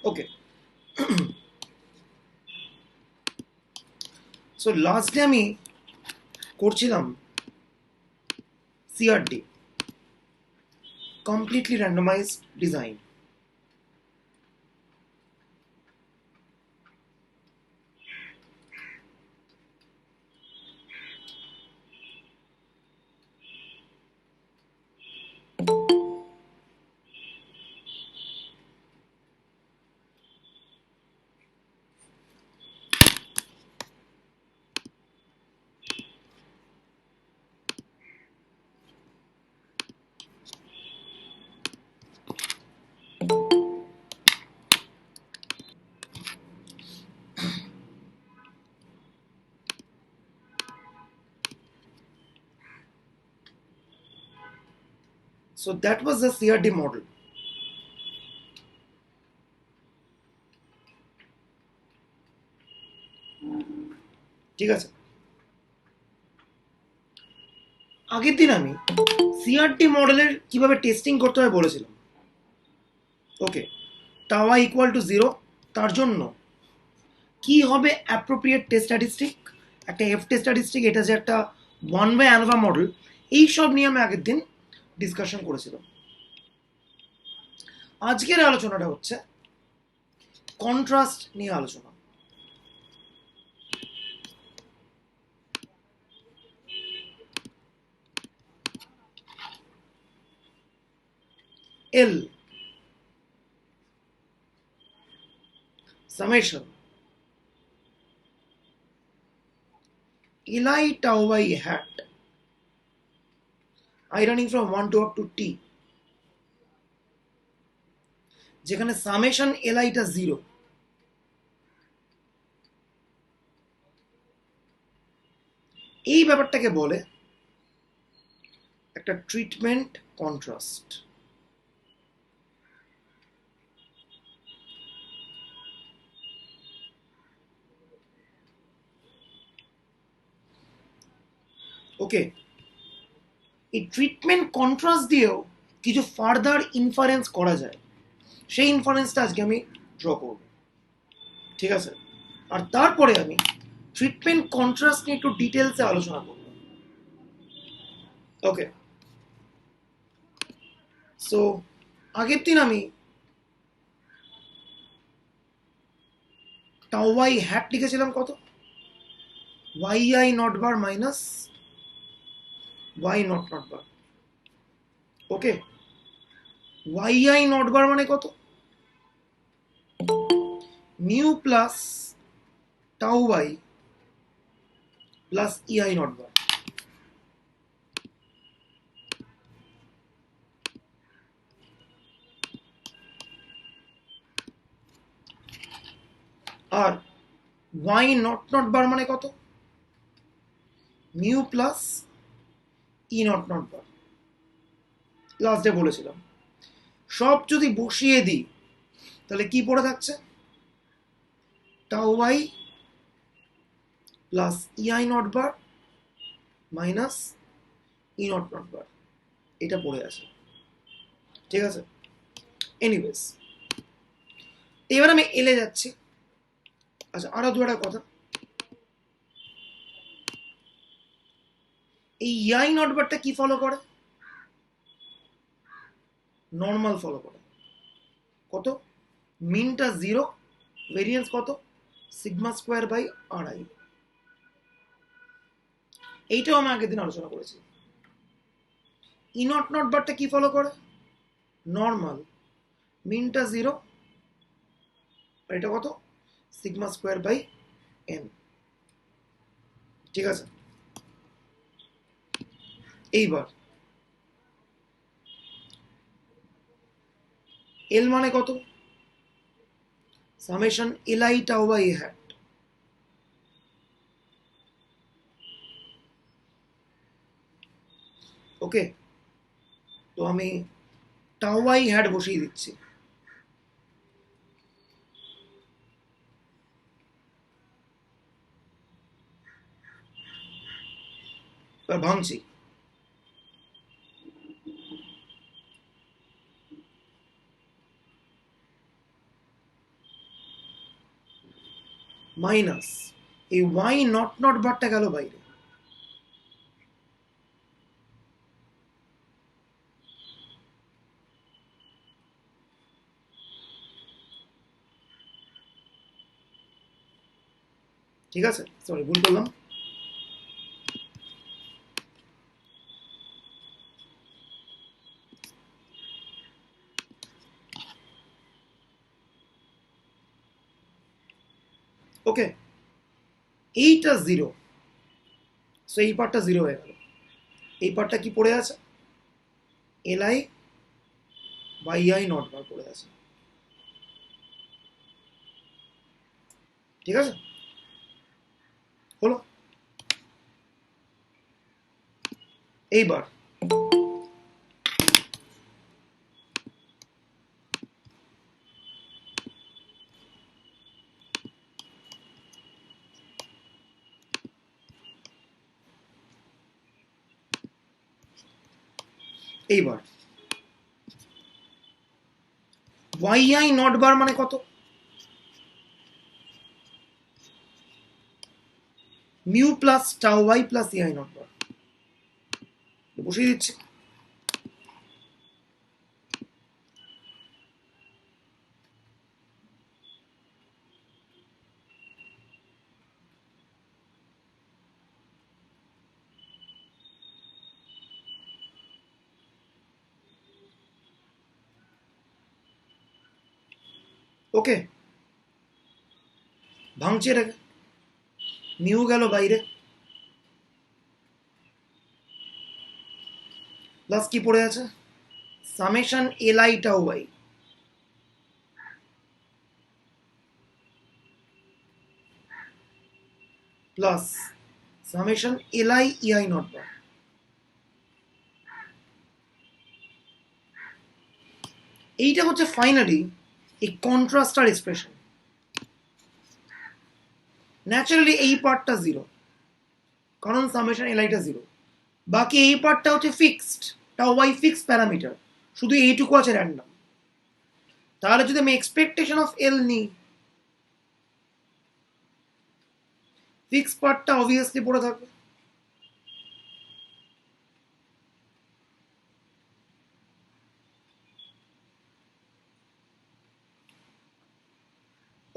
ওকে, so লাস্টে আমি করছিলাম CRD, completely randomised design. So that was the CRD model. ঠিক আছে, আগের দিন আমি সিআরটি মডেলের কিভাবে টেস্টিং করতে হয় বলেছিলাম। ওকে, টাওয়া ইকুয়াল টু 0, তার জন্য কি হবে অ্যাপ্রোপ্রিয়েট টেস্ট স্ট্যাটিস্টিক, একটা এফ টেস্ট স্ট্যাটিস্টিক, এটা যে একটা ওয়ান বাই অ্যানভা মডেল, এই সব নিয়ে আমি আগের দিন ডিসকাশন করেছিলাম। আজকের আলোচনাটা হচ্ছে কন্ট্রাস্ট নিয়ে আলোচনা। এল summation Li tau by hat I running from 1 to up to t, যেখানে সামেশন Li টা 0, এই ব্যাপারটাকে বলে একটা ট্রিটমেন্ট কন্ট্রাস্ট। ওকে, এই ট্রিটমেন্ট কন্ট্রাস্ট দিয়েও কিছু ফার্দার ইনফারেন্স করা যায়, সেই ইনফারেন্সটা আজকে আমি ড্র করব। ঠিক আছে, আর তারপরে আমি ট্রিটমেন্ট কন্ট্রাস্ট নিয়ে একটু ডিটেলসে আলোচনা করব। ওকে, সো আগের দিন আমি টাও ওয়াই হ্যাট লিখেছিলাম কত, Y I naught bar minus Y naught naught bar. Okay, Y I naught bar মানে কত, mu plus tau Y plus E I naught bar. আর ওয়াই নট নট বার মানে কত, mu plus E naught naught bar. Last day বলেছিলাম সব যদি বসিয়ে দিই তাহলে কি পড়ে থাকছে, tau Y plus E I naught bar minus E naught naught bar, এটা পড়ে আছে। ঠিক আছে, এনিওয়েজ এবার আমি এলে যাচ্ছি। আচ্ছা, আরো দু একটা কথা, এই ইআই নট বারটা কি ফলো করে, নর্মাল ফলো করে। কত, মিনটা 0, ভেরিয়েন্স কত, sigma square by R I. এইটাও আমি আগের দিন আলোচনা করেছি। ই নট নট বারটা কি ফলো করে, নর্মাল, মিনটা 0, আর এটা কত, সিগমা স্কোয়ার বাই এন। ঠিক আছে, এইবার এল মানে কত, summation L I tau by A hat. Okay, তো আমি টাও বাই হ্যাট বসিয়ে দিচ্ছি। এবার ভাঙছি। মাইনাস এই ওয়াই নট নট বারটা গেল বাইরে, ঠিক আছে? সরি, ভুল করলাম। ওকে, এইটা জিরো, সো এই পার্টটা জিরো হয়ে গেল। এই পার্টটা কি পড়ে আছে? L I by I naught bar পড়ে আছে, ঠিক আছে? হলো। এইবার এইবার ওয়াই আই নট বার মানে কত? Mu plus tau Y plus E I naught bar, বসিয়ে দিচ্ছি। ওকে, ভাঙছে এটাকে, মিউ গেল বাইরে, প্লাস কি পড়ে আছে? Summation L I tau Y plus summation L I E I naught bar. এইটা হচ্ছে ফাইনালি এই কন্ট্রাস্টার এক্সপ্রেশন। ন্যাচারালি এই পার্টটা জিরো, কারণ সামেশন এল আইটা জিরো। বাকি এই পার্টটা হচ্ছে ফিক্সড, টাও ওয়াই ফিক্সড প্যারামিটার, শুধু এইটুকু আছে র্যান্ডম। তাহলে যদি আমি এক্সপেকটেশন অফ এল নিই, ফিক্স পার্টটা অবভিয়াসলি পড়ে থাকবে।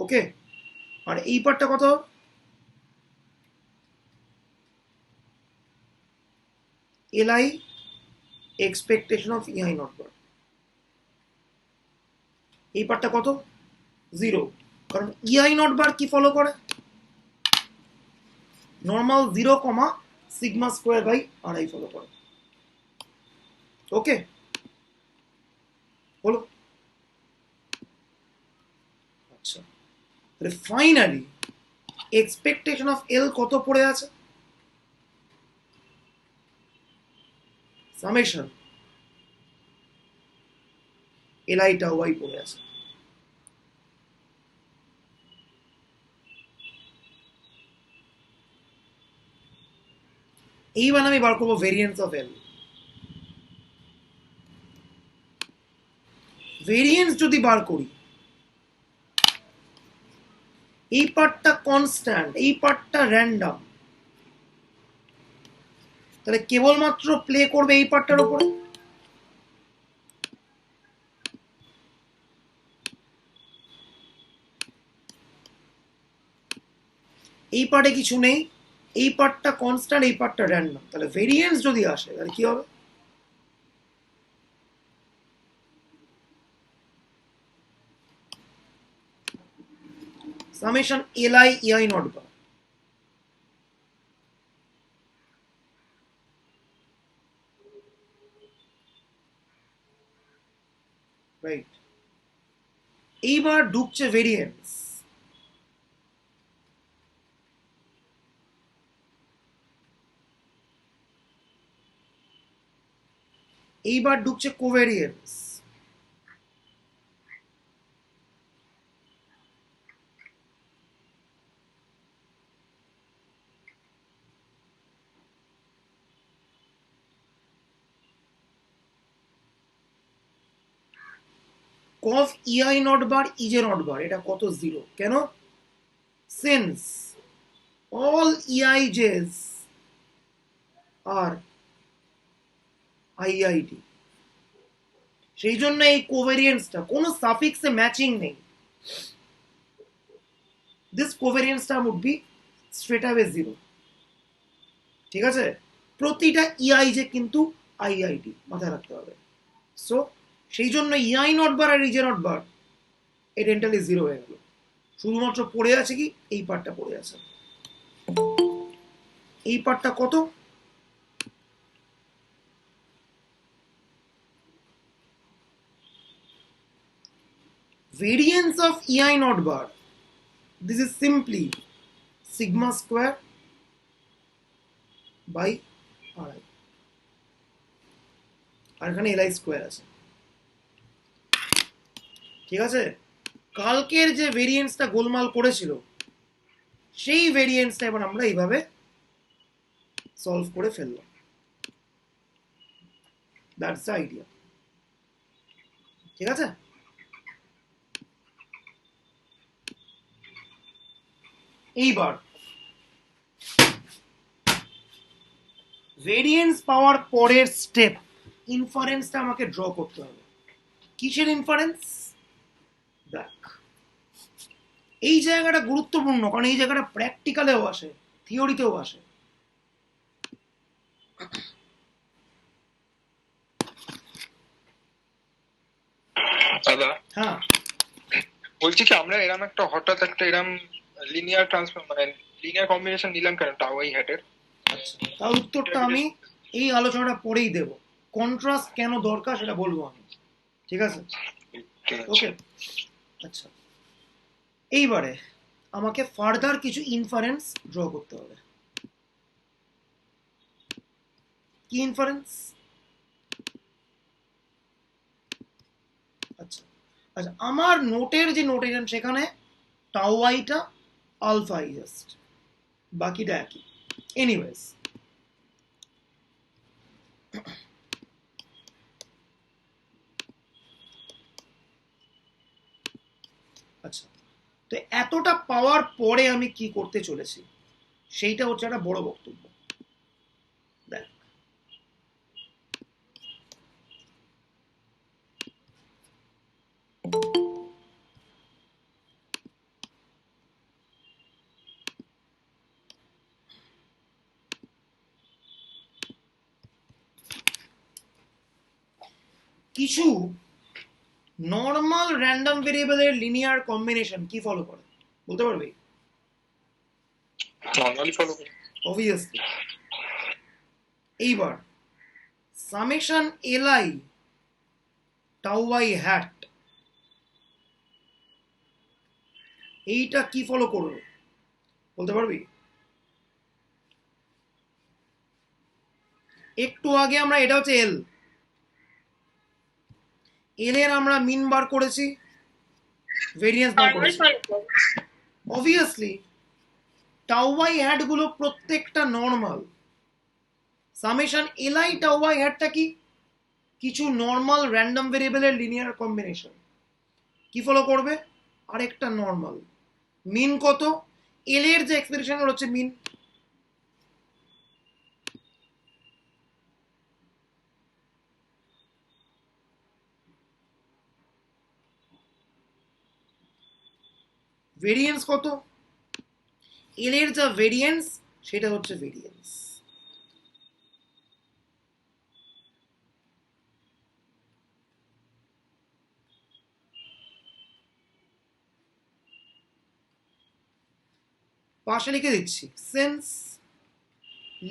ওকে, আর এই পার্টটা কত? L I expectation of E I naught bar, এই পার্টটা কত? জিরো, কারণ ইআই নট বার কি ফলো করে? Normal zero comma sigma square by R I follow করে। ওকে, হলো। আচ্ছা, তাহলে ফাইনালি এক্সপেকটেশন অফ এল কত পড়ে আছে? Summation L I tau Y পড়ে আছে। এইবার আমি বার করবো ভেরিয়েন্স অফ এল। ভেরিয়েন্স যদি বার করি, এই পার্টটা কনস্ট্যান্ট, এই পার্টটা র্যান্ডম, তাহলে কেবলমাত্র প্লে করবে এই পার্টটার উপরে। এই পার্টে কিছু নেই, এই পার্টটা কনস্ট্যান্ট, এই পার্টটা র্যান্ডম, তাহলে ভেরিয়েন্স যদি আসে তাহলে কি হবে? Summation L I E I naught bar, right? এইবার ঢুকছে ভেরিয়েন্স। এইবার ঢুকছে covariance. Cov E I naught bar E J naught bar, এটা কত? জিরো। কেন? since all EIJs are IIT, সেই জন্য এই কোভেরিয়েন্সটা কোনো সাফিক্সে ম্যাচিং নেই, দিস কোভেরিয়েন্সটা উড বি স্ট্রেট অ্যাওয়ে 0। ঠিক আছে, প্রতিটা ইআইজে কিন্তু আইআইটি মাথায় রাখতে হবে। সো সেই জন্য ইআই নট বার আর ইজে নট বার এডেন্টালি 0 হয়ে গেল। শুধুমাত্র পড়ে আছে কি এই পার্টটা পড়ে আছে। এই পার্টটা কত? variance of EI not bar, this is simply sigma square by RI, আর এখানে LI স্কোয়ার আছে। ঠিক আছে, কালকের যে ভেরিয়েন্সটা গোলমাল করেছিল সেই ভেরিয়েন্সটা এবার আমরা এইভাবে সলভ করে ফেললাম। That's the idea. ঠিক আছে, এইবার ভেরিয়েন্স পাওয়ার পরের স্টেপ ইনফারেন্সটা আমাকে ড্র করতে হবে। কিসের ইনফারেন্স? দেখ, এই জায়গাটা গুরুত্বপূর্ণ, কারণ এই জায়গাটা প্র্যাকটিক্যালেও আসে, থিওরিতেও আসে। দাদা, হ্যাঁ বলছি কি আমরা এরকম একটা হঠাৎ একটা এরকম লিনিয়ার ট্রান্সফর্ম মানে লিনিয়ার কম্বিনেশন নিলাম কেন টাওয়াই হ্যাটের? আচ্ছা, তার উত্তরটা আমি এই আলোচনাটা পরেই দেব। কন্ট্রাস্ট কেন দরকার সেটা বলবো আমি। ঠিক আছে, ওকে। আচ্ছা, এইবারে আমাকে ফার্দার কিছু ইনফারেন্স ড্র করতে হবে। কি ইনফারেন্স? আচ্ছা আচ্ছা, আমার নোটের যে নোটেশন সেখানে টাউ আইটা আলফা আই জাস্ট, বাকিটা একই। এনিওয়েজ, আচ্ছা, তো এতটা পাওয়ার পরে আমি কি করতে চলেছি সেইটা হচ্ছে একটা বড় বক্তব্য। দেখ, কিছু নর্মাল র্যান্ডম ভেরিয়েবলের লিনিয়ার কম্বিনেশন কি ফলো করে বলতে পারবে? নর্মালি ফলো করি। অবভিয়াসলি। এইবার summation LI tau I hat, এইটা কি ফলো করবে বলতে পারবি? একটু আগে আমরা, এটা হচ্ছে এল, এল এর আমরা মিন বার করেছি, ভেরিয়েন্স বার করেছি। অবভিয়াসলি টাউ বাই হ্যাট গুলো প্রত্যেকটা normal. Summation LI tau by হ্যাটটা কি? কিছু নর্মাল র্যান্ডম ভেরিয়েবলের লিনিয়ার কম্বিনেশন। কি ফলো করবে? আরেকটা নর্মাল। মিন কত? এল এর যে এক্সপ্রেশন হচ্ছে মিন। ভেরিয়েন্স কত? এল এর যা ভেরিয়েন্স সেটা হচ্ছে ভেরিয়েন্স। পাশে লিখে দিচ্ছি, sense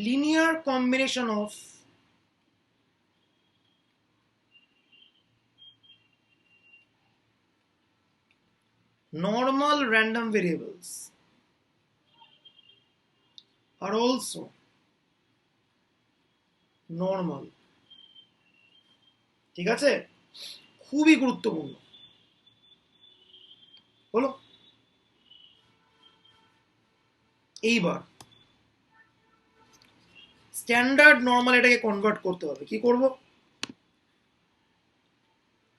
linear combination of normal random variables are also normal। ঠিক আছে, খুবই গুরুত্বপূর্ণ হলো। এইবার স্ট্যান্ডার্ড নর্মাল এটাকে কনভার্ট করতে হবে। কি করব?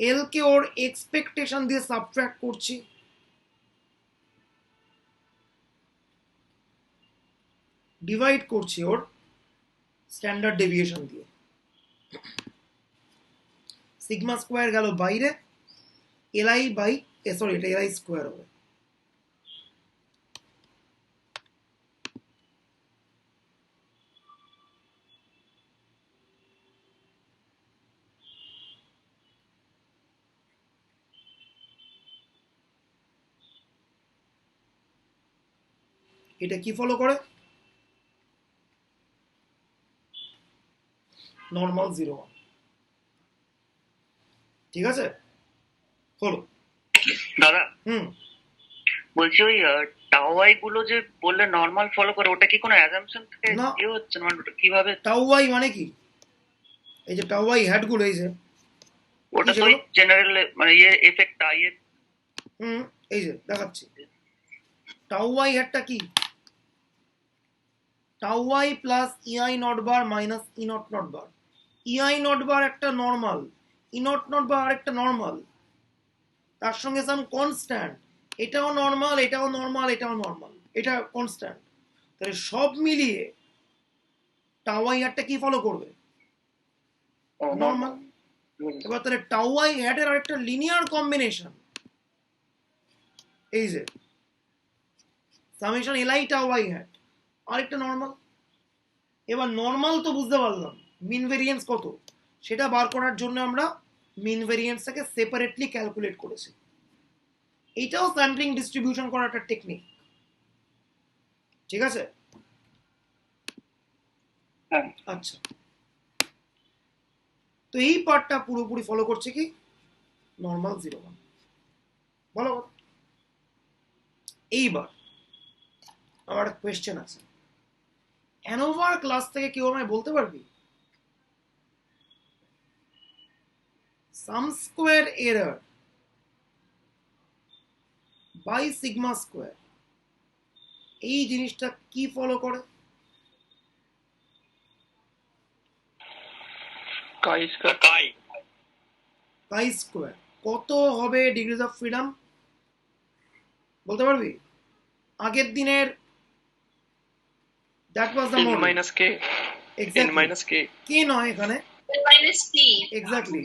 এল কে ওর এক্সপেকটেশন দিয়ে সাবট্রাক্ট করছি, ডিভাইড করছি ওর স্ট্যান্ডার্ড ডেভিয়েশন দিয়ে। সিগমা স্কোয়ার গেল বাইরে, এলআই বাই সরি এটা এলআই স্কোয়ার হবে। এটা কি ফলো করে? নর্মাল 0 1। ঠিক আছে, হলো। দাদা হুম, বলছি ওই টাওয়াই গুলো যে বললে নর্মাল ফলো করে, ওটা কি কোনো অ্যাজাম্পশন থেকে না। ইয়ে হচ্ছে না? মানে ওটা কিভাবে? টাউ ওয়াই মানে কি? এই যে টাউ ওয়াই হ্যাট গুলো এই যে ওটা তো সেগুলো? জেনারেল মানে ইয়ে এফেক্ট ইয়ে। হুম, এই যে দেখাচ্ছি। টাউ ওয়াই হ্যাটটা কি? Tau Y plus E I naught bar minus E naught naught bar. E I naught bar একটা normal, E naught naught bar আরেকটা নর্মাল, তার সঙ্গে সাম কনস্ট্যান্ট। এটাও নর্মাল, এটাও নর্মাল, এটাও নর্মাল, এটা কনস্ট্যান্ট। তাহলে সব মিলিয়ে টাউ ওয়াই হ্যাটটা কি ফলো করবে? নর্মাল। এবার তাহলে টাউ ওয়াই হ্যাটের আরেকটা লিনিয়ার কম্বিনেশন এই যে summation LI tau Y hat, আরেকটা নর্মাল। এবার নর্মাল তো বুঝতে পারলাম, মিন ভেরিয়েন্স কত সেটা বার করার জন্য আমরা মিন ভেরিয়েন্সটাকে সেপারেটলি ক্যালকুলেট করেছি। এইটাও স্যাম্পলিং ডিস্ট্রিবিউশন করার একটা টেকনিক। ঠিক আছে, আচ্ছা। তো এই পার্টটা পুরোপুরি ফলো করছে কি? নর্মাল 0 1। বলো। এইবার আমার একটা কোয়েশ্চেন আছে, অ্যানোভার ক্লাস থেকে কেউ আমায় বলতে পারবি sum square error by sigma square এই জিনিসটা কি ফলো করে? কাই স্কয়ার। কাই স্কোয়ার কত হবে ডিগ্রিজ অফ ফ্রিডম বলতে পারবি? আগের দিনের that was the n model. minus k, n exactly, minus k। কে নয় এখানে, minus t. এক্স্যাক্টলি।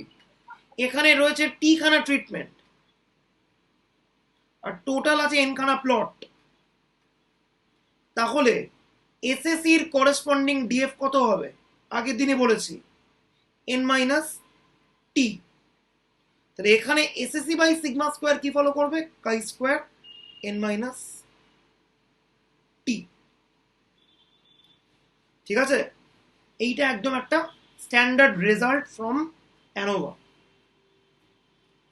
এখানে রয়েছে টি খানা ট্রিটমেন্ট আর টোটাল আছে এন খানা প্লট। তাহলে এসএসসির করেসপন্ডিং ডিএফ কত হবে? আগের দিনে বলেছি এন মাইনাস টি। তাহলে এখানে এসএসসি বাই সিগমা স্কোয়ার কি ফলো করবে? কাই স্কোয়ার এন মাইনাস টি। ঠিক আছে, এইটা একদম একটা স্ট্যান্ডার্ড রেজাল্ট ফ্রম অ্যানোভা।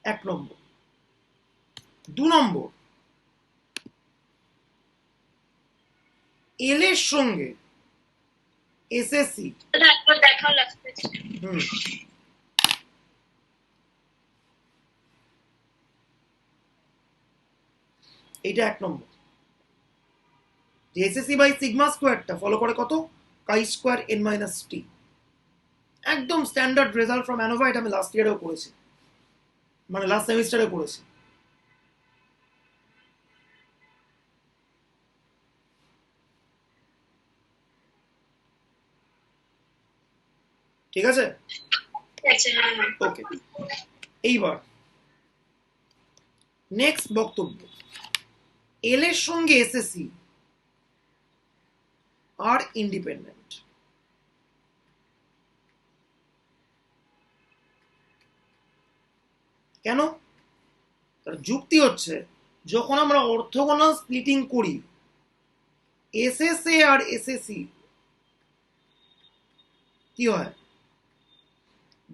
1 নম্বর। 2 নম্বর, এল এর সঙ্গে এসএসসি। একবার দেখাও লাগবে। হুম, এইটা 1 নম্বর। এসএসসি বাই সিগমা স্কোয়ারটা ফলো করে কত? কাই স্কোয়ার এন মাইনাস টি। একদম স্ট্যান্ডার্ড রেজাল্ট ফ্রম অ্যানোভা। এটা আমি লাস্ট ইয়ারেও করেছি, মানে লাস্ট সেমিস্টারে করেছি। ঠিক আছে, ওকে। এইবার নেক্সট বক্তব্য, এল এর সঙ্গে এসএসসি আর ইন্ডিপেন্ডেন্ট। কেন? তার যুক্তি হচ্ছে যখন আমরা অর্থোগোনাল স্প্লিটিং করি এসএসএ আর এসএসসি কি হয়?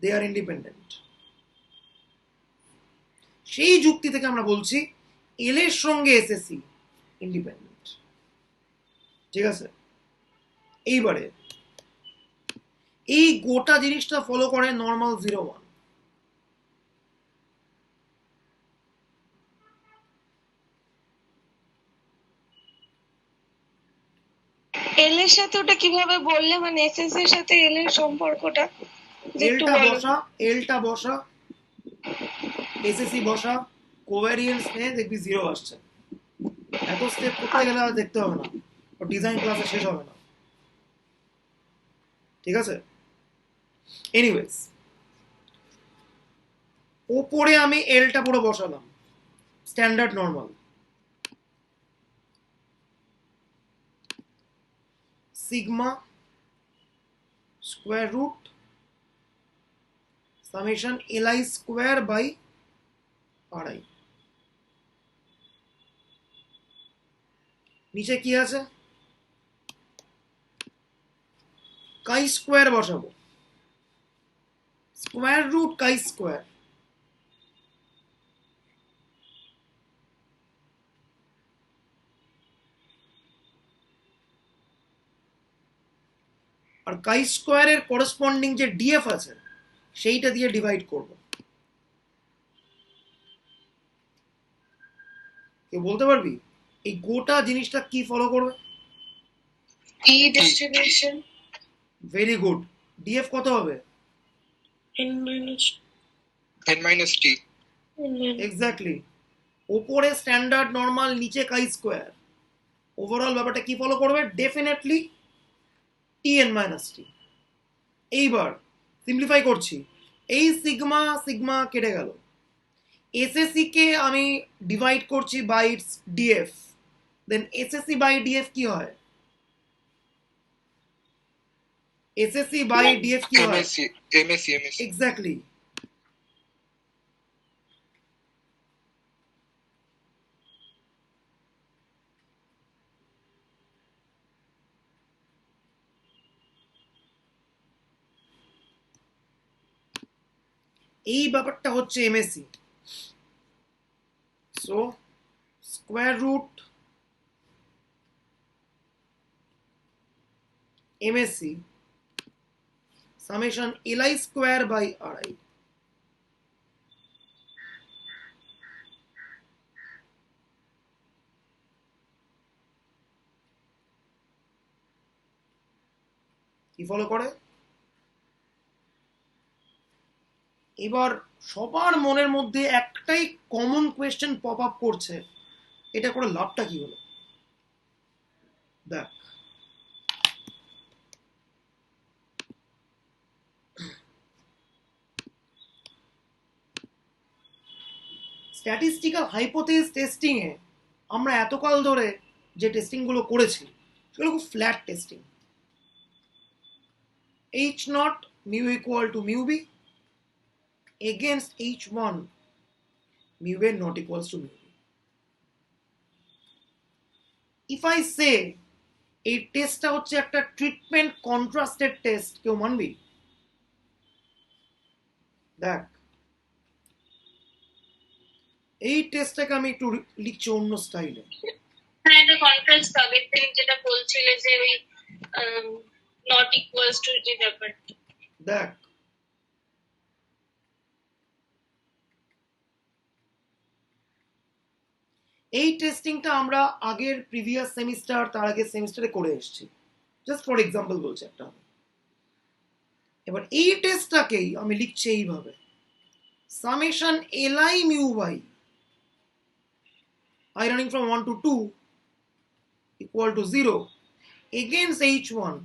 দে আর ইন্ডিপেন্ডেন্ট। সেই যুক্তি থেকে আমরা বলছি এল এর সঙ্গে এসএসসি ইন্ডিপেন্ডেন্ট। ঠিক আছে, এইবারে এই গোটা জিনিসটা ফলো করে নর্মাল 0 1। এল এর সাথে ওটা কিভাবে বললে? মানে এসএস এর সাথে এল এর সম্পর্কটা এলটা বসা, এলটা বসা, এসএসসি বসা, কোভ্যারিয়েন্স নে, দেখবি 0 আসছে। এত স্টেপ করতে গেলে আর দেখতে হবে না, ডিজাইন ক্লাসে শেষ হবে না। ঠিক আছে? এনিওয়েজ, ওপরে আমি এলটা পুরো বসালাম, standard normal, sigma square root summation LI square by আড়াই। নিচে কি আছে? কাই স্কোয়ার বসাবো, স্কোয়ার রুট কাই স্কোয়ার, আর কাই স্কোয়ারের করেসপন্ডিং যে ডিএফ আছে সেইটা দিয়ে ডিভাইড করব। কেউ বলতে পারবি এই গোটা জিনিসটা কি ফলো করবে? টি ডিস্ট্রিবিউশন, ভেরি গুড। ডিএফ কত হবে? n minus n-t। এক্স্যাক্টলি। ওপরে স্ট্যান্ডার্ড নর্মাল, নিচে কাই স্কোয়ার, ওভারঅল ব্যাপারটা কি ফলো করবে? ডেফিনেটলি টি এন মাইনাস টি। এইবার সিম্পলিফাই করছি, এই সিগমা সিগমা কেটে গেল, এসএসসি কে আমি ডিভাইড করছি by its DF, then SSC by DF কি হয়? এসএসসি বাই ডিএফ কি হয়? MSc। এক্স্যাক্টলি। এই ব্যাপারটা হচ্ছে MSC. So square root MSC summation LI square by আড়াই। কি ফলো করে? এবার সবার মনের মধ্যে একটাই কমন কোয়েশ্চেন পপ আপ করছে, এটা করে লাভটা কি হলো? দেখ, স্ট্যাটিস্টিক্যাল হাইপোথেসিস টেস্টিং এ আমরা এতকাল ধরে যে টেস্টিং গুলো করেছি সেগুলো খুব flat testing. h not mu equal to mu B against h1 mu a not equals to mu b. If I say এই টেস্টটা হচ্ছে একটা ট্রিটমেন্ট কন্ট্রাস্টেড টেস্ট, কেউ মানবি? দেখ, এই টেস্টটাকে আমি একটু লিখছি অন্য স্টাইলে। হ্যাঁ, এটা কন্ট্রাস্ট আগের দিন যেটা বলছিলে যে ওই নট ইকুয়ালস টু যে ব্যাপার। দেখ, এই টেস্টিংটা আমরা আগের প্রিভিয়াস সেমিস্টার, তার আগের সেমিস্টারে করে এসেছি, জাস্ট ফর এক্সাম্পল বলছি একটা। এবার এই টেস্টটাকেই আমি লিখছি এইভাবে, summation LI mu by I running from 1 to 2 equal to 0 against h1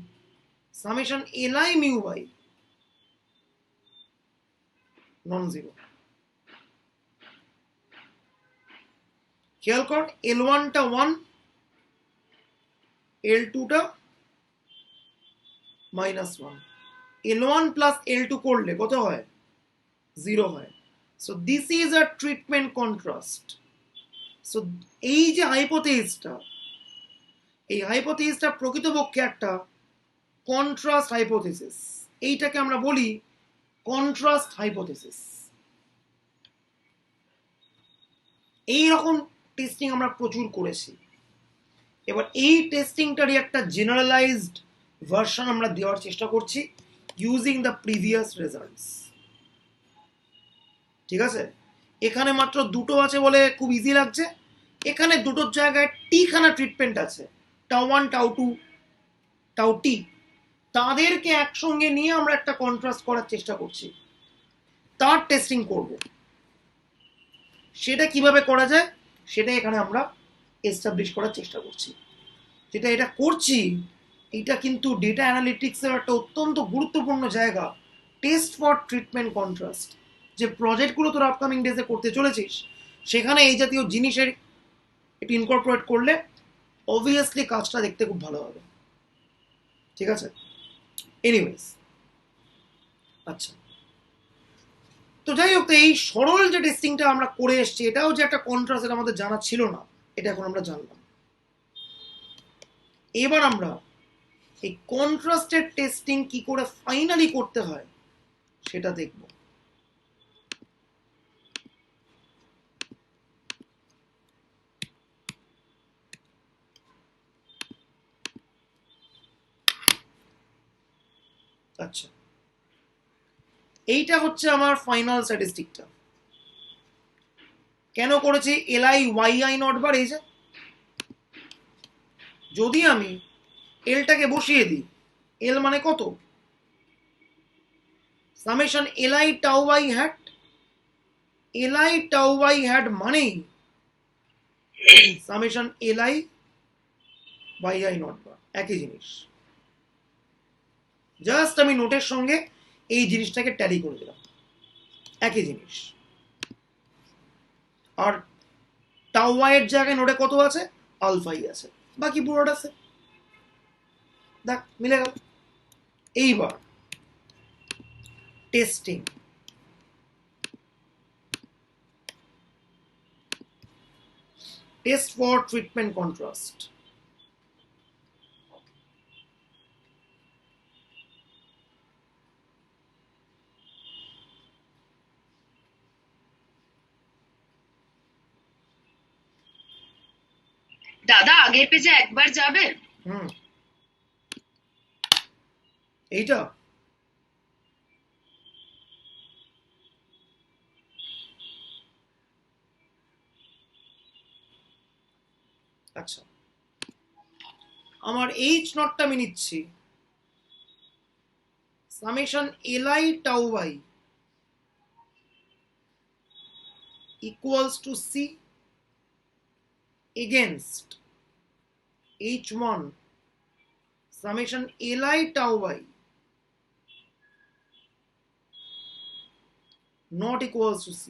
summation li mu by non-zero. খেয়াল কর, L1 টা 1, L2 টা -1, L1 plus L2 করলে কত হয়? 0 হয়। So this is a treatment contrast. So এই যে হাইপোথেসিসটা, এই হাইপোথেসিসটা প্রকৃতপক্ষে একটা কন্ট্রাস্ট হাইপোথেসিস। এইটাকে আমরা বলি কন্ট্রাস্ট হাইপোথেসিস। এই রকম টেস্টিং আমরা প্রচুর করেছি। এবার এই টেস্টিংটারই একটা জেনারেলাইজড ভার্সন আমরা দেওয়ার চেষ্টা করছি ইউজিং দ্য প্রিভিয়াস রেজাল্টস। ঠিক আছে? এখানে মাত্র দুটো আছে বলে খুব ইজি লাগছে। এখানে দুটোর জায়গায় টিখানা ট্রিটমেন্ট আছে, টাউ 1 টাউ 2 টাউ টি, তাদেরকে একসঙ্গে নিয়ে আমরা একটা কন্ট্রাস্ট করার চেষ্টা করছি, তার টেস্টিং করব। সেটা কিভাবে করা যায় সেটা এখানে আমরা এস্টাবলিশ করার চেষ্টা করছি। যেটা এটা করছি এটা কিন্তু ডেটা অ্যানালিটিক্সের একটা অত্যন্ত গুরুত্বপূর্ণ জায়গা। টেস্ট ফর ট্রিটমেন্ট কন্ট্রাস্ট যে প্রজেক্টগুলো তোর আপকামিং ডেজে করতে চলেছিস, সেখানে এই জাতীয় জিনিসের একটু ইনকর্পোরেট করলে অবভিয়াসলি কাজটা দেখতে খুব ভালো হবে। ঠিক আছে, এনিওয়েজ, আচ্ছা, তো যাই হোক, এই সরল যে টেস্টিংটা আমরা করে এসেছি, এটাও যে একটা কন্ট্রাস্ট, এটা আমাদের জানা ছিল না, এটা এখন আমরা জানলাম। এবার আমরা এই কন্ট্রাস্টেড টেস্টিং কি করে ফাইনালি করতে হয় সেটা দেখব। আচ্ছা, এইটা হচ্ছে আমার ফাইনাল স্ট্যাটিস্টিকটা। কেন করেছি এলআই ওয়াইআই নট বার? এই যে যদি আমি এলটাকে বসিয়ে দিই, এল মানে কত? Summation LI tau by hat. LI tau by hat মানেই সামেশন এলআই ওয়াইআই নট বার, একই জিনিস। জাস্ট আমি নোটের সঙ্গে এই জিনিসটাকে ট্যালি করে দিলাম, একই জিনিস। আর টাউ ওয়াই এর জায়গায় নোটে কত আছে? আলফাই আছে, বাকি পুরোটা আছে। দেখ মিলে গেল। এইবার testing, test for treatment contrast. দাদা আগের পেজে একবার যাবেন? এইটা আচ্ছা, আমার এইচ নটটা আমি নিচ্ছি summation LI tau by equals to C against h1 summation li tau y not equals to c.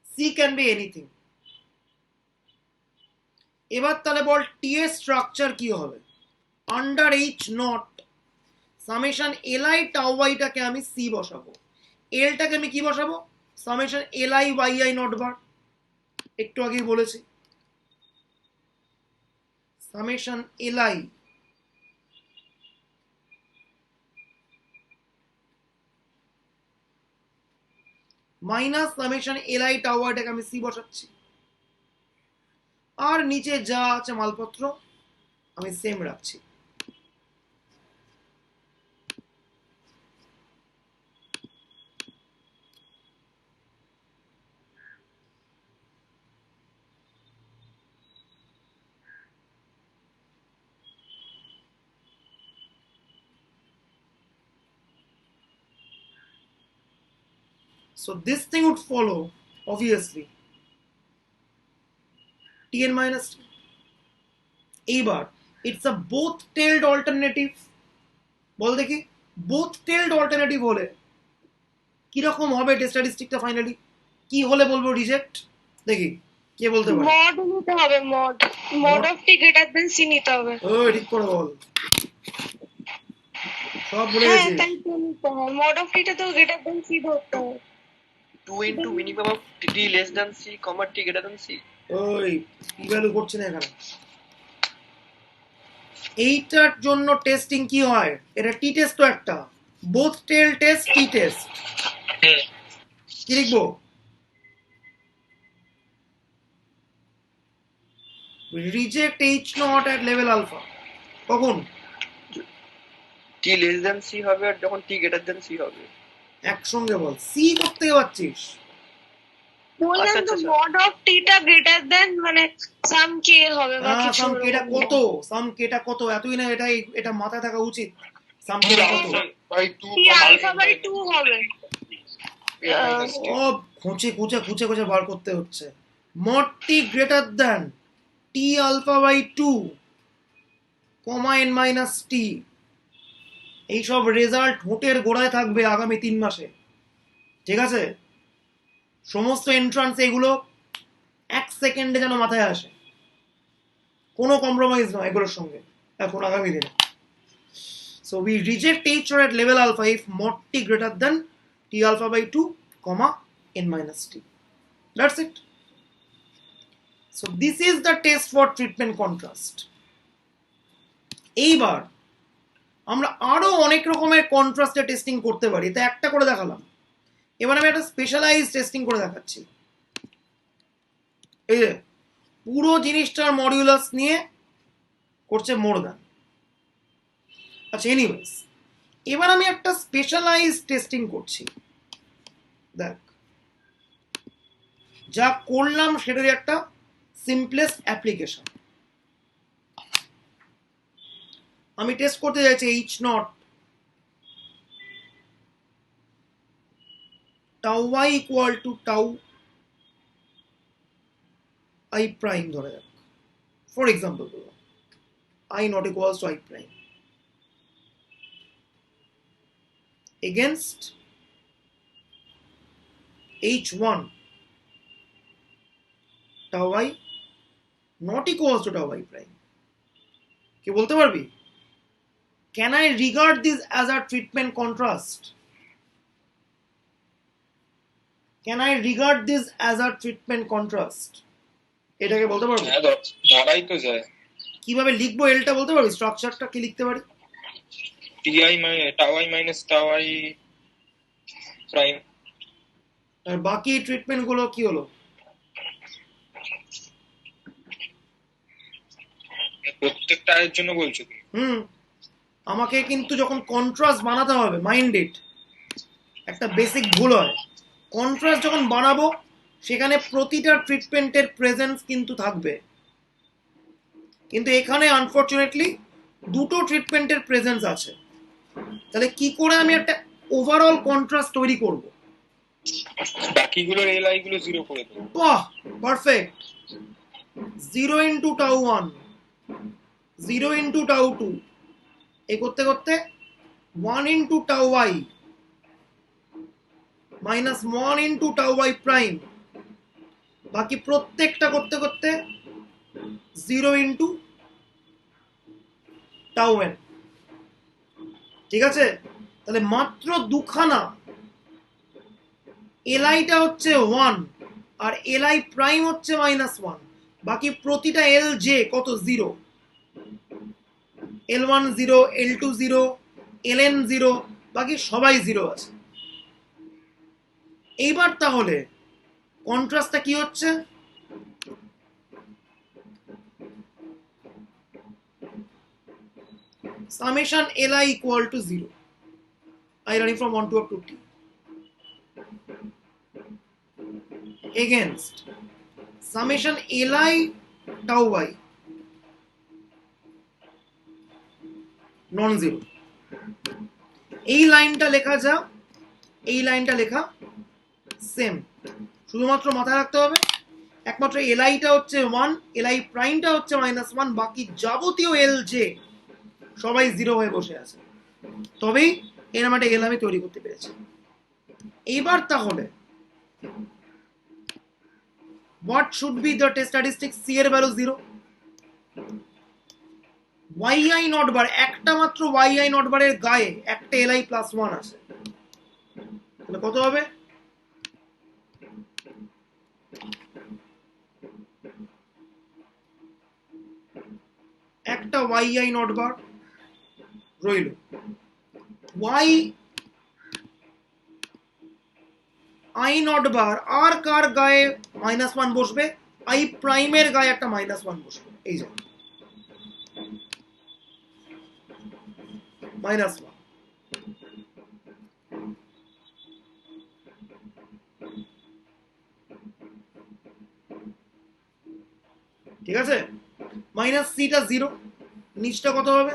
c can be anything. এবার তাহলে বল টি এর স্ট্রাকচার কি হবে? Under H naught summation LI tau Y টাকে আমি সি বসাবো, এলটাকে আমি কি বসাবো? সামেশন এলআই ওয়াইআই নট বার, একটু আগেই বলেছি। Summation L I minus summation LI tau ওয়াইটাকে আমি সি বসাচ্ছি, আর নিচে যা আছে মালপত্র আমি সেম রাখছি। So this thing would follow, obviously, Tn minus T. এইবার it's a both-tailed alternative. বল দেখি, both-tailed alternative হলে কিরকম হবে স্ট্যাটিস্টিকটা ফাইনালি? কি হলে বলবো রিজেক্ট? দেখি কে বলতে পারে। মড নিতে হবে, mod of T greater than C নিতে হবে। ওই ঠিক করে বল, সব বলে হ্যাঁ গেছি। তাই তো নিতে হবে, মড অফ টিটা তো গ্রেটার দেন সি ধরতে হবে। 2 into minimum of t less than c, comma t greater than c. ওই পি ভ্যালু করছে না এখানে। এইটার জন্য টেস্টিং কি হয়? এটা টি টেস্ট তো একটা, both tail test, T test. কি লিখবো? Reject H not at level alpha. কখন? t less than c হবে আর যখন t greater than c হবে। একসঙ্গে বল, সি করতে পারছিস? বললাম আচ্ছা, তো আচ্ছা। মড অফ টিটা গ্রেটার দেন মানে সাম কে হবে বা হ্যাঁ, কিছু সাম কেটা কত? সাম কেটা কত? এতই না, এটা মাথায় থাকা উচিত। সাম কেটা কত? বাই 2 টি আলফা বাই 2 হবে। সব খুঁচে খুঁচে খুঁচে খুঁচে বার করতে হচ্ছে। Mod T greater than T alpha by 2 comma N minus T, এইসব রেজাল্ট হোটের গোড়ায় থাকবে আগামী 3 মাসে। ঠিক আছে, সমস্ত এন্ট্রান্স এগুলো 1 সেকেন্ডে যেন মাথায় আসে, কোনো কম্প্রোমাইজ নয় এগুলোর সঙ্গে এখন আগামী দিনে। So we reject H not at level alpha if mod t greater than t alpha by 2 comma n minus t. That's it. So this is the test for treatment contrast. এইবার আমরা আরো অনেক রকমের কন্ট্রাস্টের টেস্টিং করতে পারি, এটা একটা করে দেখালাম। এবার আমি একটা স্পেশালাইজ টেস্টিং করে দেখাচ্ছি। এই যে পুরো জিনিসটার মডিউলাস নিয়ে করছে মোর দ্যান। আচ্ছা, এনিওয়েজ এবার আমি একটা স্পেশালাইজ টেস্টিং করছি। দেখ, যা করলাম সেটারই একটা সিম্পলেস্ট অ্যাপ্লিকেশন। আমি টেস্ট করতে চাইছি H not tau y equal to tau i prime ধরা যাক, ফর এক্সাম্পল বললাম i not equals to i prime against h1 tau i not equals to tau i prime. কি বলতে পারবি? Can I regard this as a treatment contrast? Can I regard this as a treatment contrast? এটাকে বলতে পারবো? হ্যাঁ, ধরাই তো যায়। কিভাবে লিখবো এলটা বলতে পারবি? স্ট্রাকচারটা কি লিখতে পারি? ti tau i minus tau i prime। আর বাকি ট্রিটমেন্ট গুলো কি হলো? প্রত্যেকটা এর জন্য বলছো তুমি? আমাকে কিন্তু যখন কন্ট্রাস্ট বানাতে হবে, মাইন্ড ইট, একটা বেসিক ভুল হয়। কন্ট্রাস্ট যখন বানাবো সেখানে প্রতিটা ট্রিটমেন্টের প্রেজেন্স কিন্তু থাকবে, কিন্তু এখানে আনফরচুনেটলি দুটো ট্রিটমেন্টের প্রেজেন্স আছে। তাহলে কি করে আমি একটা ওভারঅল কন্ট্রাস্ট তৈরি করব? বাকিগুলোর li গুলো 0 করে দেবো। বাহ, perfect. 0 into tau 1, 0 into tau 2, এই করতে করতে 1 into tau i minus 1 into tau i prime, বাকি প্রত্যেকটা করতে করতে 0 ইন্টু টাউ n। ঠিক আছে, তাহলে মাত্র দুখানা এলআইটা হচ্ছে 1 আর এলআই প্রাইম হচ্ছে -1, বাকি প্রতিটা এল জে কত? 0, L1 0, L2 0, Ln 0, বাকি সবাই 0 আছে। এইবার তাহলে কন্ট্রাস্টটা কি হচ্ছে? summation li equal to 0, I running from 1 to up to t, against summation li tau y non zero. এই লাইনটা লেখা যা, এই লাইনটা লেখা সেম, শুধুমাত্র মাথায় রাখতে হবে একমাত্র এলআইটা হচ্ছে 1, এলআই প্রাইমটা হচ্ছে -1, বাকি যাবতীয় এল জে সবাই 0 হয়ে বসে আছে। তবেই এরকম একটা এল আমি তৈরি করতে পেরেছি। এইবার তাহলে what should be the test statistics? c এর ভ্যালু 0, yi নট বার, একটা মাত্র yi নট বারের গায়ে একটা li প্লাস 1 আছে, তাহলে কত হবে? একটা yi নট বার রইল, y i নট বার আর কার গায়ে -1 বসবে? i প্রাইমের গায়ে একটা -1 বসবে, এই যে -1। ঠিক আছে, মাইনাস সিটা 0, নিচটা কত হবে?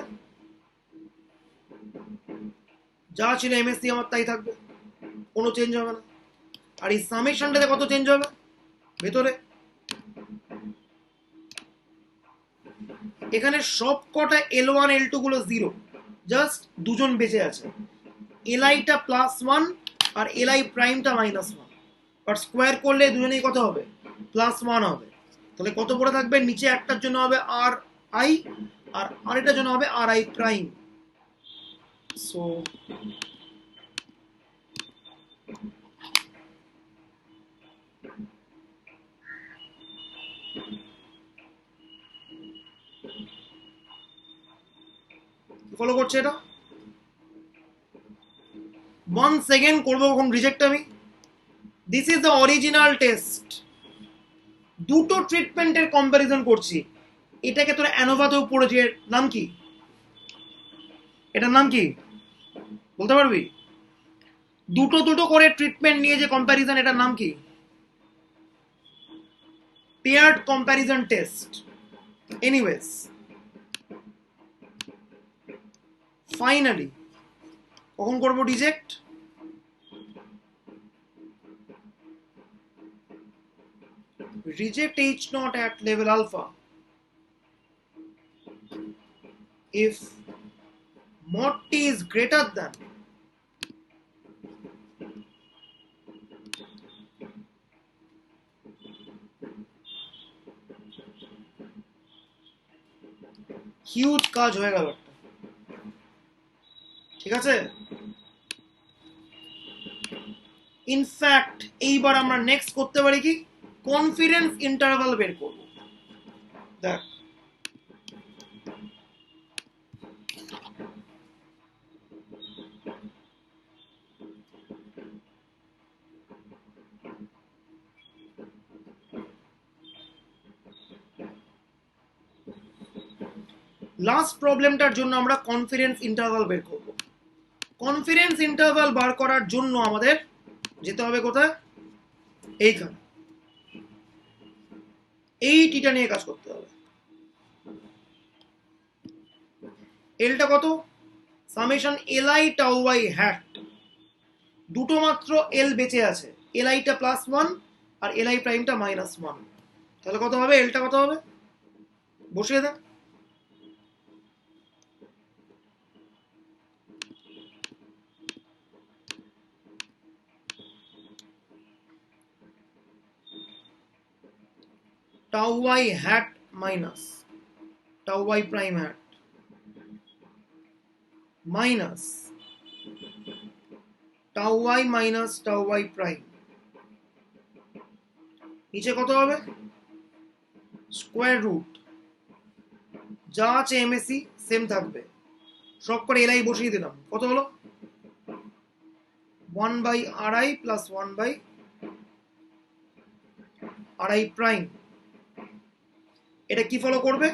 যা ছিল এমএসসি আমার তাই থাকবে, কোনো চেঞ্জ হবে না। আর এই সামেশনটাতে কত চেঞ্জ হবে? ভেতরে এখানে সব কটা L1 L2 গুলো 0, জাস্ট দুজন বেঁচে আছে, Liটা +1 আর Li প্রাইমটা -1, বাট স্কোয়ার করলে দুজনেই কত হবে, +1 হবে। তাহলে কত পড়ে থাকবে, নিচে একটার জন্য হবে আর আই আর আরেকটার জন্য হবে আর আই প্রাইম। সো ফলো করছে এটা 1 সেকেন্ড করবো কখন রিজেক্ট আমি। This is the original taste. দুটো ট্রিটমেন্টের কম্প্যারিজন করছি। এটাকে তোরা অ্যানোভাতেও পড়েছি, এর নাম কি, এটার নাম কি বলতে পারবি? দুটো দুটো করে ট্রিটমেন্ট নিয়ে যে কম্প্যারিজন, এটার নাম কি? Paired comparison test. Anyways, finally কখন করবো reject, reject H naught at level alpha if mod t is greater than huge কাজ হয়ে গেল একটা, ঠিক আছে। ইনফ্যাক্ট এইবার আমরা নেক্সট করতে পারি কি, কনফিডেন্স ইন্টারভাল বের করব। দেখ লাস্ট প্রবলেমটার জন্য আমরা কনফিডেন্স ইন্টারভাল বের করব। কনফিডেন্স ইন্টারভাল বার করার জন্য আমাদের যেতে হবে কোথায়, এইখানে এই টিটা নিয়ে কাজ করতে হবে। এলটা কত, summation LI tau by hat, দুটো মাত্র এল বেঁচে আছে, এলআইটা +1 আর এলআই প্রাইমটা -1, তাহলে কত হবে, এলটা কত হবে বসিয়ে দেখ। Tau by hat minus tau by prime hat minus tau by minus tau by prime, নিচে কত হবে, স্কোয়ার রুট, যা আছে এমএসি সেম থাকবে, সব করে এলআই বসিয়ে দিলাম, কত হলো 1/ri প্লাস 1/ri প্রাইম। এটা কি ফলো করবে,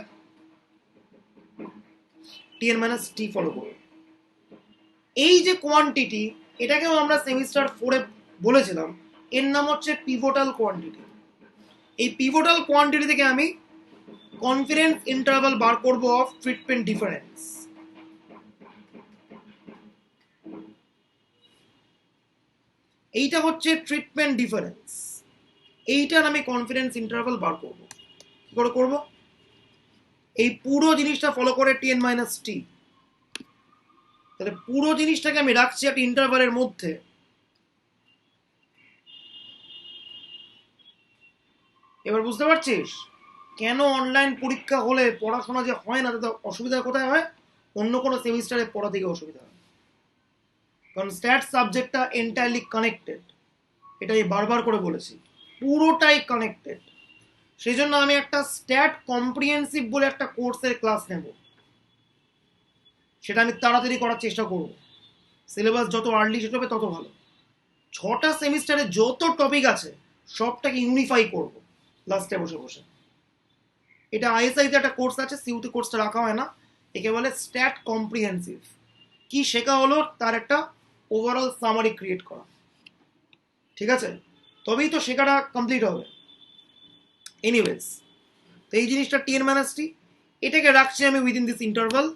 টিএন মাইনাস টি ফলো করবে। এই যে কোয়ান্টিটি, এটাকেও আমরা সেমিস্টার 4-এ বলেছিলাম, এর নাম হচ্ছে পিভোটাল কোয়ান্টিটি। এই পিভোটাল কোয়ান্টিটি থেকে আমি কনফিডেন্স ইন্টারভাল বার করব অফ ট্রিটমেন্ট ডিফারেন্স। এইটা হচ্ছে ট্রিটমেন্ট ডিফারেন্স, এইটার আমি কনফিডেন্স ইন্টারভাল বার করব। কি করে করব, এই পুরো জিনিসটা ফলো করে টিএন মাইনাস টি, তাহলে পুরো জিনিসটাকে আমি রাখছি একটা ইন্টারভালের মধ্যে। এবার বুঝতে পারছিস কেন অনলাইন পরীক্ষা হলে পড়াশোনা যে হয় না, তাতে অসুবিধা কোথায় হয়, অন্য কোনো সেমিস্টারে পড়া থেকে অসুবিধা হয়, কারণ স্ট্যাট সাবজেক্টটা এন্টায়ারলি কানেক্টেড, এটাই বারবার করে বলেছি, পুরোটাই কানেক্টেড। সেই জন্য আমি একটা স্ট্যাট কম্প্রিহেন্সিভ বলে একটা কোর্সের ক্লাস নেব, সেটা আমি তাড়াতাড়ি করার চেষ্টা করব, সিলেবাস যত আর্লি শেষ হবে তত ভালো। 6টা সেমিস্টারে যত টপিক আছে সবটাকে ইউনিফাই করব লাস্টে বসে বসে। এটা আইএসআইতে একটা কোর্স আছে, সিউতে কোর্সটা রাখা হয় না, একে বলে স্ট্যাট কম্প্রিহেন্সিভ। কি শেখা হলো তার একটা ওভারঅল সামারি ক্রিয়েট করা, ঠিক আছে, তবেই তো শেখাটা কমপ্লিট হবে। এনিওয়েজ, তো এই জিনিসটা টিএন মাইনাস টি, এটাকে রাখছি আমি উইদিন দিস ইন্টারভাল।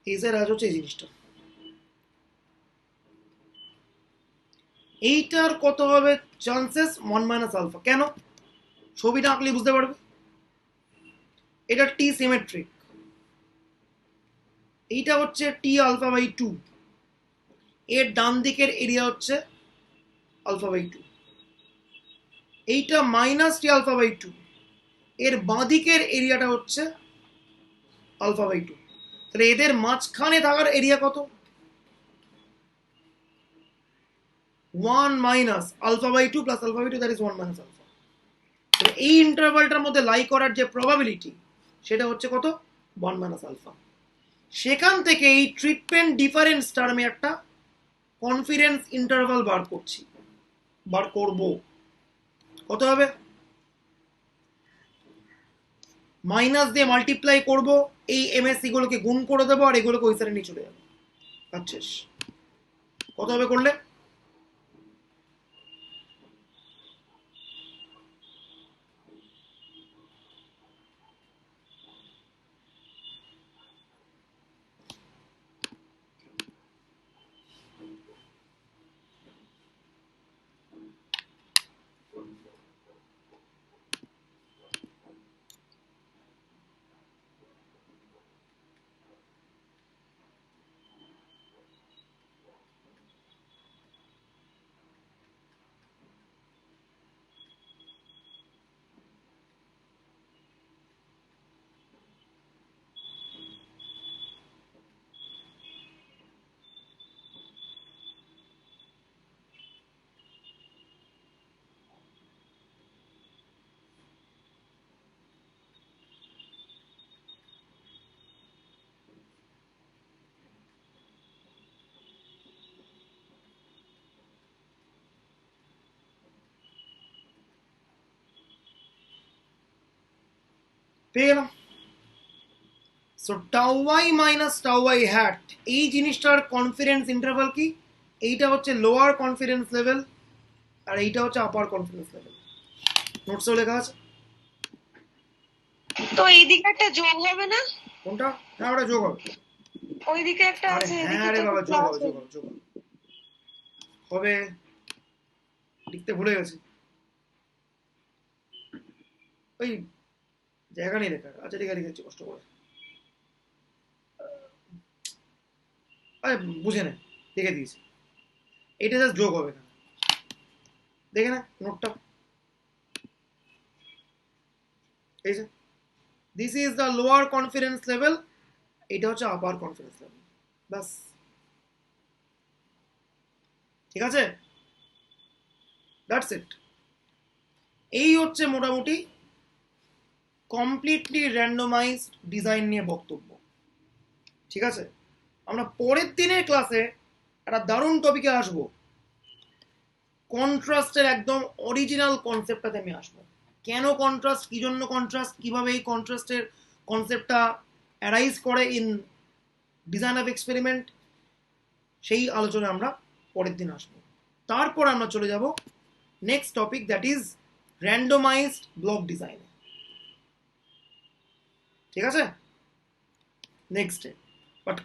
এই স্যার আজ হচ্ছে এই জিনিসটা, এইটার কত হবে চান্সেস 1 মাইনাস আলফা। কেন? ছবিটা আঁকলে বুঝতে পারবে। এটা টি সিমেট্রিক, এইটা হচ্ছে টি আলফা বাই 2, এর ডান দিকের এরিয়া হচ্ছে আলফা বাই 2, এইটা মাইনাস টি আলফা বাই 2, এর বাঁ দিকের এরিয়াটা হচ্ছে আলফা বাই 2। তাহলে এদের মাঝখানে থাকার এরিয়া কত? 1 minus alpha by 2 plus alpha by 2, that is 1 minus alpha. এই ইন্টারভালটার মধ্যে লাই করার যে প্রবাবিলিটি সেটা হচ্ছে কত? 1 মাইনাস আলফা। সেখান থেকে এই ট্রিটমেন্ট ডিফারেন্স টার্মে একটা কনফিডেন্স ইন্টারভাল বার করব। কত হবে? মাইনাস দিয়ে মাল্টিপ্লাই করব, এই এমএসসি গুলোকে গুণ করে দেবো, আর এগুলোকে ওই সাইডে নিয়ে চলে যাবে। আচ্ছা, কত হবে করলে? পেয়ে গেলাম। So tau Y minus tau Y hat, এই জিনিসটার কনফিডেন্স ইন্টারভাল কি? এইটা হচ্ছে লোয়ার কনফিডেন্স লেভেল, আর এইটা হচ্ছে আপার কনফিডেন্স লেভেল। নোটসেও লেখা আছে। তো এইদিকে একটা যোগ হবে না? কোনটা? হ্যাঁ, ওটা যোগ হবে। ওইদিকে একটা আরে আছে, হ্যাঁ রে বাবা, যোগ হবে, যোগ হবে, যোগ হবে। হবে, লিখতে ভুলে গেছি, ওই জায়গা নেই লেখার। আচ্ছা ঠিক আছে, লিখেছি কষ্ট করে। আরে বুঝে নে, লিখে দিয়েছি। এটা জাস্ট যোগ হবে না, দেখে না নোটটা, এই যে this is the lower confidence level, এটা হচ্ছে আপার কনফিডেন্স লেভেল, বাস। ঠিক আছে, দ্যাটস ইট। এই হচ্ছে মোটামুটি কমপ্লিটলি র্যান্ডমাইজড ডিজাইন নিয়ে বক্তব্য। ঠিক আছে, আমরা পরের দিনের ক্লাসে একটা দারুণ টপিকে আসবো, কন্ট্রাস্টের একদম অরিজিনাল কনসেপ্টটাতে আমি আসবো। কেন কন্ট্রাস্ট, কি জন্য কন্ট্রাস্ট, কিভাবে এই কন্ট্রাস্টের কনসেপ্টটা অ্যারাইজ করে ইন ডিজাইন অফ এক্সপেরিমেন্ট, সেই আলোচনা আমরা পরের দিন আসবো। তারপর আমরা চলে যাব next topic, that is randomised block design. ঠিক আছে, নেক্সট ডে। বাট